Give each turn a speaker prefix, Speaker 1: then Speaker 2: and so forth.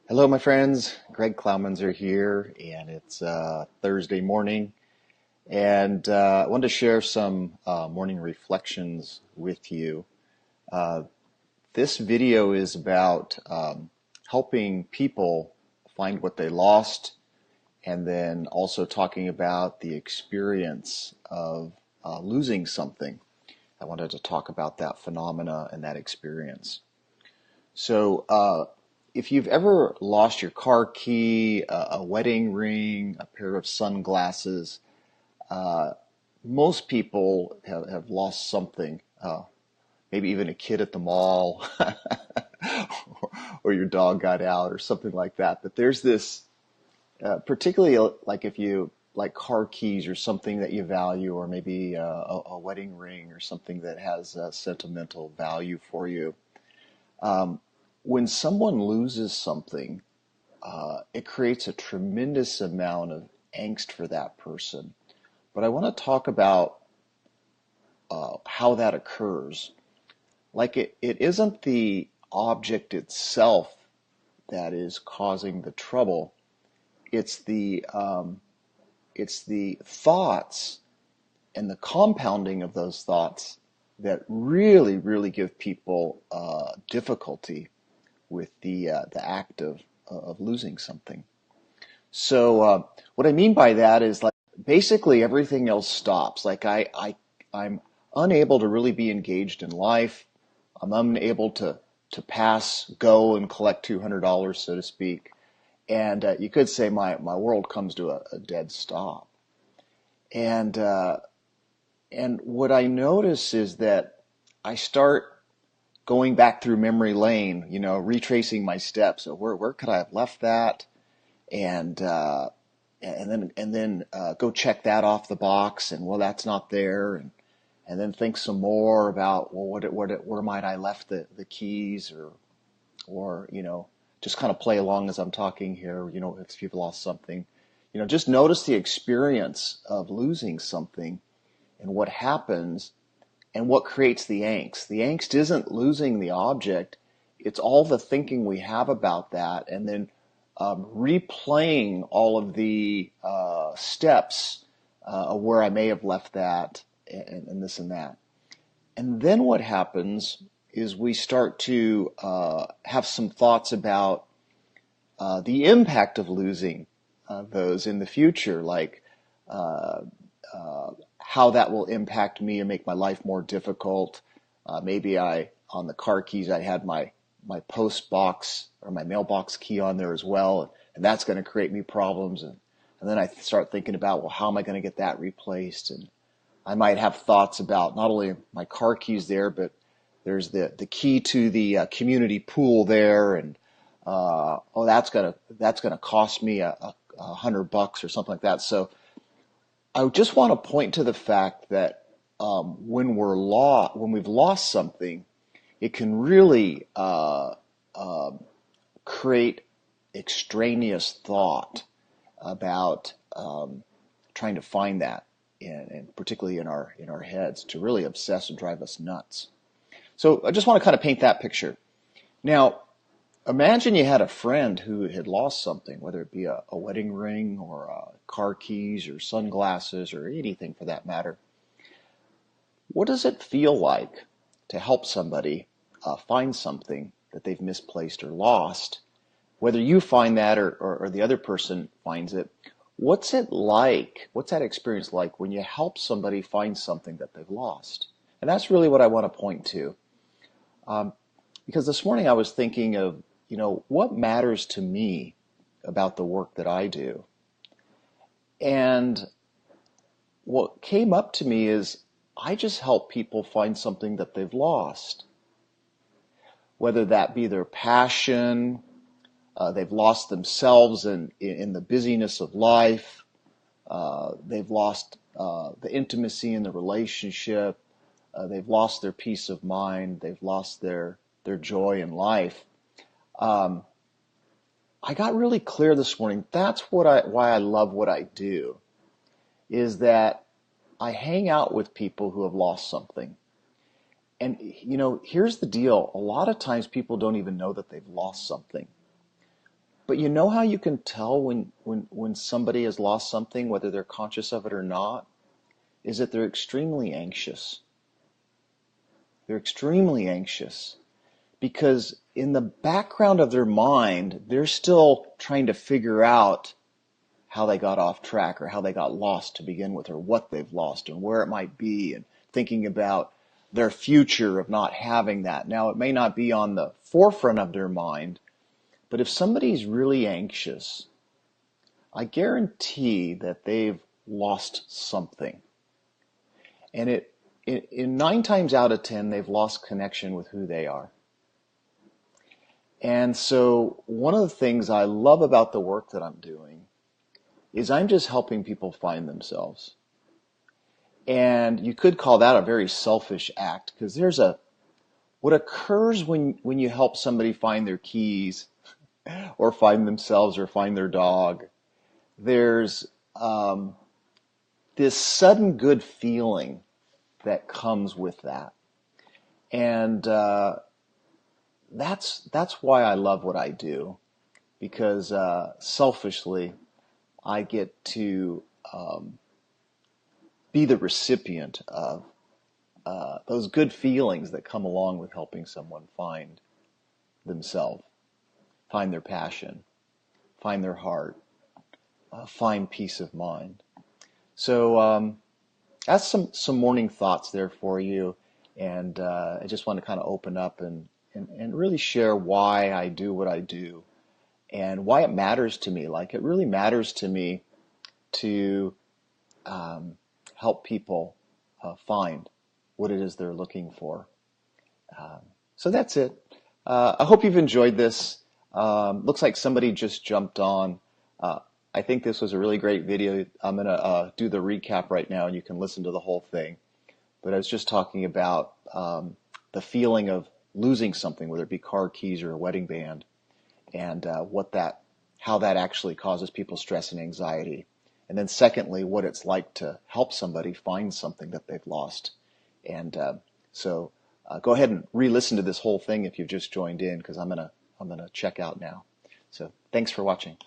Speaker 1: Hello, my friends. Greg Clowminzer here, and it's Thursday morning, and I wanted to share some morning reflections with you. Uh, this video is about helping people find what they lost, and then also talking about the experience of losing something. I wanted to talk about that phenomena and that experience. So, if you've ever lost your car key, a wedding ring, a pair of sunglasses, uh, most people have lost something. Maybe even a kid at the mall, or your dog got out, or something like that. But there's this, particularly like if you like car keys or something that you value, or maybe a wedding ring or something that has sentimental value for you. Um, when someone loses something, it creates a tremendous amount of angst for that person. But I want to talk about how that occurs. Like it isn't the object itself that is causing the trouble. It's the thoughts and the compounding of those thoughts that really give people difficulty with the act of losing something. So what I mean by that is like basically everything else stops. Like I'm unable to really be engaged in life. I'm unable to pass go and collect $200, so to speak. And you could say my world comes to a dead stop. And and what I notice is that I start going back through memory lane, retracing my steps. So where could I have left that? And and then go check that off the box, and well, that's not there, and then think some more about, well, where might I left the keys, or just kind of play along as I'm talking here. If you've lost something, just notice the experience of losing something and what happens and what creates the angst. The angst isn't losing the object, it's all the thinking we have about that, and then replaying all of the steps of where I may have left that, and this and that. And then what happens is we start to have some thoughts about the impact of losing those in the future, like uh, how that will impact me and make my life more difficult. Maybe on the car keys, I had my post box or my mailbox key on there as well, and that's going to create me problems. And then I start thinking about, well, how am I going to get that replaced? And I might have thoughts about not only my car keys there, but there's the key to the community pool there, and oh, that's gonna cost me $100 or something like that. So I just want to point to the fact that when we've lost something, it can really create extraneous thought about trying to find that, and particularly in our heads, to really obsess and drive us nuts. So I just want to kind of paint that picture. Now, imagine you had a friend who had lost something, whether it be a wedding ring or car keys or sunglasses or anything for that matter. What does it feel like to help somebody find something that they've misplaced or lost? Whether you find that or the other person finds it, what's it like? What's that experience like when you help somebody find something that they've lost? And that's really what I want to point to. Um, because this morning I was thinking of, what matters to me about the work that I do. And what came up to me is I just help people find something that they've lost, whether that be their passion, they've lost themselves in the busyness of life, they've lost the intimacy in the relationship, they've lost their peace of mind, they've lost their joy in life. Um, I got really clear this morning. That's why I love what I do, is that I hang out with people who have lost something. And here's the deal. A lot of times people don't even know that they've lost something. But you know how you can tell when somebody has lost something, whether they're conscious of it or not, is that they're extremely anxious. They're extremely anxious because in the background of their mind, they're still trying to figure out how they got off track or how they got lost to begin with or what they've lost and where it might be and thinking about their future of not having that. Now, it may not be on the forefront of their mind, but if somebody's really anxious, I guarantee that they've lost something. And in 9 times out of 10, they've lost connection with who they are. And so one of the things I love about the work that I'm doing is I'm just helping people find themselves. And you could call that a very selfish act because what occurs when you help somebody find their keys or find themselves or find their dog, there's this sudden good feeling that comes with that. And that's why I love what I do, because selfishly I get to be the recipient of those good feelings that come along with helping someone find themselves, find their passion, find their heart, find peace of mind. So that's some morning thoughts there for you, and I just want to kind of open up and really share why I do what I do and why it matters to me. Like, it really matters to me to help people find what it is they're looking for. So that's it. I hope you've enjoyed this. Looks like somebody just jumped on. I think this was a really great video. I'm going to do the recap right now, and you can listen to the whole thing. But I was just talking about the feeling of losing something, whether it be car keys or a wedding band, and how that actually causes people stress and anxiety. And then secondly, what it's like to help somebody find something that they've lost. And so go ahead and re-listen to this whole thing if you've just joined in, because I'm gonna check out now. So thanks for watching.